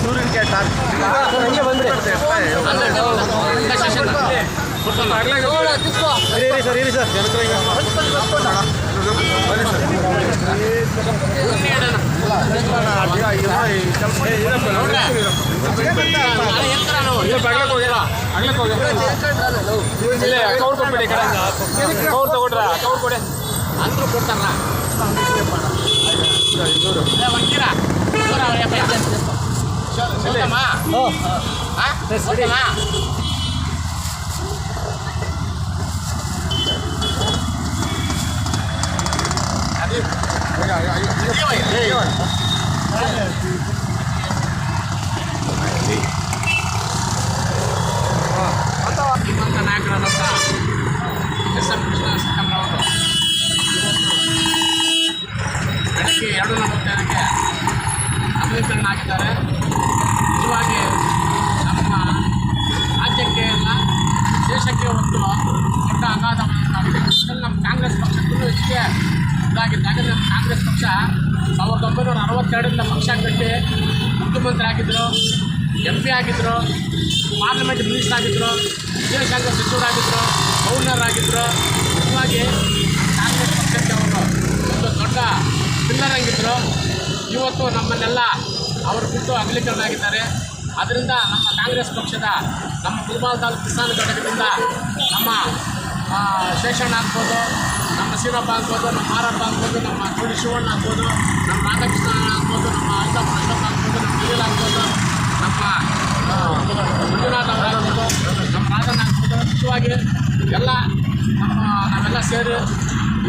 ಸೂರ್ಯನ ಕೇಟ ಹಂಗೆ ಬಂದ್ರಿ ಇರಿ ಸರ್ ಕೌರ್ ಕೊಟ್ಬಿಡಿ ಕೌರ್ ತಗೊಂಡ್ರ ಕೌರ್ ಕೊಡಿ ಅಂದ್ರೂ ಕೊಡ್ತಾರ ಶ್ರೀಮಂತ ನಾಯಕರಾದಂಥ ಎಸ್ ಎಂ ಕೃಷ್ಣ ಸಿಕ್ಕಮ್ಮನವರು ಬೆಳಗ್ಗೆ 2:45ಕ್ಕೆ ಅಮಲೀಕರಣ ಆಗಿದ್ದಾರೆ. ನಿಜವಾಗಿ ನಮ್ಮ ರಾಜ್ಯಕ್ಕೆ ಎಲ್ಲ ದೇಶಕ್ಕೆ ಒಂದು ದೊಡ್ಡ ಅಗಾಧವಾಗಿದೆ. ನಮ್ಮ ಕಾಂಗ್ರೆಸ್ ಪಕ್ಷಕ್ಕೂ ಹೆಚ್ಚಿಗೆ ಇದಾಗಿದ್ದಾಗ ನಮ್ಮ ಕಾಂಗ್ರೆಸ್ ಪಕ್ಷ 1962ರಿಂದ ಪಕ್ಷ ಕಟ್ಟಿ ಮುಖ್ಯಮಂತ್ರಿ ಆಗಿದ್ದರು, MP ಆಗಿದ್ದರು, ಪಾರ್ಲಿಮೆಂಟ್ ಮಿನಿಸ್ಟರ್ ಆಗಿದ್ದರು, ವಿದೇಶಾಂಗ ಸಚಿವರಾಗಿದ್ದರು, ಗವರ್ನರ್ ಆಗಿದ್ದರು. ನಿಜವಾಗಿ ಕಾಂಗ್ರೆಸ್ ಪಕ್ಷಕ್ಕೆ ಅವರು ಒಂದು ದೊಡ್ಡ ಪಿಲ್ಲರ್ ಆಗಿದ್ದರು. ಇವತ್ತು ನಮ್ಮನ್ನೆಲ್ಲ ಅವರು ಬಿಟ್ಟು ಅಗಲೀಕರಣ ಆಗಿದ್ದಾರೆ. ಅದರಿಂದ ನಮ್ಮ ಕಾಂಗ್ರೆಸ್ ಪಕ್ಷದ ನಮ್ಮ ಮುಲ್ಬಾಲ್ ತಾಲೂಕು ಕಿಸಾನ್ ಘಟಕದಿಂದ ನಮ್ಮ ಶೇಷಣ್ಣ ಆಗ್ಬೋದು, ನಮ್ಮ ಸೀನಪ್ಪ ಆಗ್ಬೋದು, ನಮ್ಮ ಮಾರಪ್ಪ ಆಗ್ಬೋದು, ನಮ್ಮ ಕೋಡಿ ಶಿವಣ್ಣ ಆಗ್ಬೋದು, ನಮ್ಮ ರಾಧಾಕೃಷ್ಣ ಆಗ್ಬೋದು, ನಮ್ಮ ಅಲ್ತಾಫ್ ಅಶ್ರಫ್ ಆಗ್ಬೋದು, ನಮ್ಮ ನಿಖಿಲ್ ಆಗ್ಬೋದು, ನಮ್ಮ ಮಂಜುನಾಥ್ ಅವರಾಗ್ಬೋದು, ನಮ್ಮ ರಾಧನ್ ಆಗ್ಬೋದು. ನಿಜವಾಗಿ ಎಲ್ಲ ನಾವೆಲ್ಲ ಸೇರಿ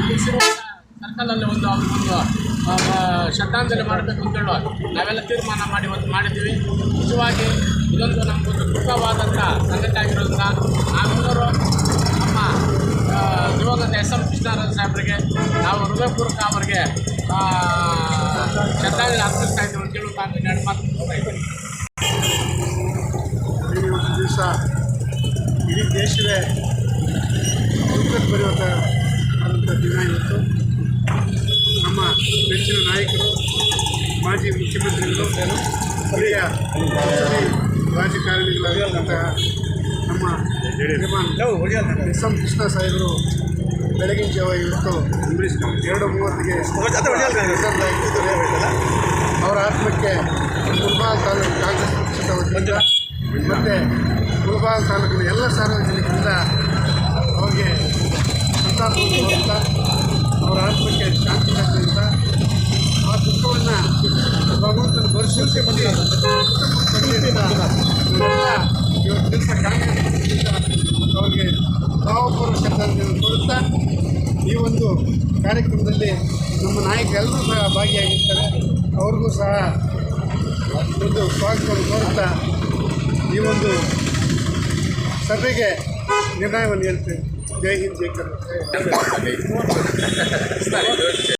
ಇಲ್ಲಿ ಸಿರುವಂಥ ಸರ್ಕಲಲ್ಲಿ ಒಂದು ಅವ್ರಿಗೊಂದು ಶ್ರದ್ಧಾಂಜಲಿ ಮಾಡಬೇಕು ಅಂತೇಳಿ ನಾವೆಲ್ಲ ತೀರ್ಮಾನ ಮಾಡಿ ಇವತ್ತು ಮಾಡಿದ್ದೀವಿ. ನಿಜವಾಗಿ ಇದೊಂದು ನಮಗೊಂದು ದುಃಖವಾದಂಥ ಸಂಗತಿ ಆಗಿರೋದ್ರಿಂದ ನಾವೆಲ್ಲರೂ ನಮ್ಮ ದಿವಂಗತ ಎಸ್ ಎಂ ಕೃಷ್ಣಾರಾಜ ಸಾಹೇಬರಿಗೆ ನಾವು ಹೃದಯಪೂರ್ವಕ ಅವರಿಗೆ ಶ್ರದ್ಧಾಂಜಲಿ ಅರ್ಪಿಸ್ತಾ ಇದ್ದೀವಿ ಅಂತೇಳಿ ನಾನು 2 ಮಾತು ಇದ್ದೀನಿ. ಒಂದು ದಿವಸ ಇಡೀ ದೇಶವೇ ಸಂಕಟ್ ಬರೆಯುವಂಥ ದಿನ ಇವತ್ತು. ನಮ್ಮ ನೆಚ್ಚಿನ ನಾಯಕರು, ಮಾಜಿ ಮುಖ್ಯಮಂತ್ರಿಗಳು, ಹಿರಿಯ ರಾಜಕಾರಣಿಗಳಾಗಿರುವಂತಹ ನಮ್ಮ ಎಸ್ ಎಂ ಕೃಷ್ಣ ಸಾಹೇಬರು ಬೆಳಗಿನ ಜಾವ ಇವತ್ತು 2:30ಗೆ ಅವರ ಆತ್ಮಕ್ಕೆ ಮುಲ್ಬಾಲ್ ತಾಲೂಕು ಕಾಂಗ್ರೆಸ್ ಪಕ್ಷದ ವತಿಯಿಂದ ಮತ್ತು ಮುಲ್ಬಾಲ್ ತಾಲೂಕಿನ ಎಲ್ಲ ಸಾರ್ವಜನಿಕರಿಂದ ಅವ್ರಿಗೆ ಸಂತಾಪ ಅಂತ ಅವರ ಆತ್ಮಕ್ಕೆ ಶಾಂತಿ ಅಂತ ಆ ದುಃಖವನ್ನು ಭಗವಂತನ ಭರವಸೆ ಬಂದು ಇವತ್ತು ದಿವಸ ಕಾಂಗ್ರೆಸ್ ಪಕ್ಷದಿಂದ ಅವ್ರಿಗೆ ಭಾವಪೂರ್ವ ಶ್ರದ್ಧಾಂಜಲಿಯನ್ನು ಕೊಡುತ್ತಾ ಈ ಒಂದು ಕಾರ್ಯಕ್ರಮದಲ್ಲಿ ನಮ್ಮ ನಾಯಕರೆಲ್ಲರೂ ಸಹ ಭಾಗಿಯಾಗಿರ್ತಾರೆ. ಅವ್ರಿಗೂ ಸಹ ಒಂದು ಸ್ವಾಗತವನ್ನು ಕೋರುತ್ತಾ ಈ ಒಂದು ಸಭೆಗೆ ನಿರ್ಣಯವನ್ನು ಹೇಳ್ತೇವೆ. ಜೈ ಹಿಂದ್, ಜೈ ಕರ್ನಾಟಕ.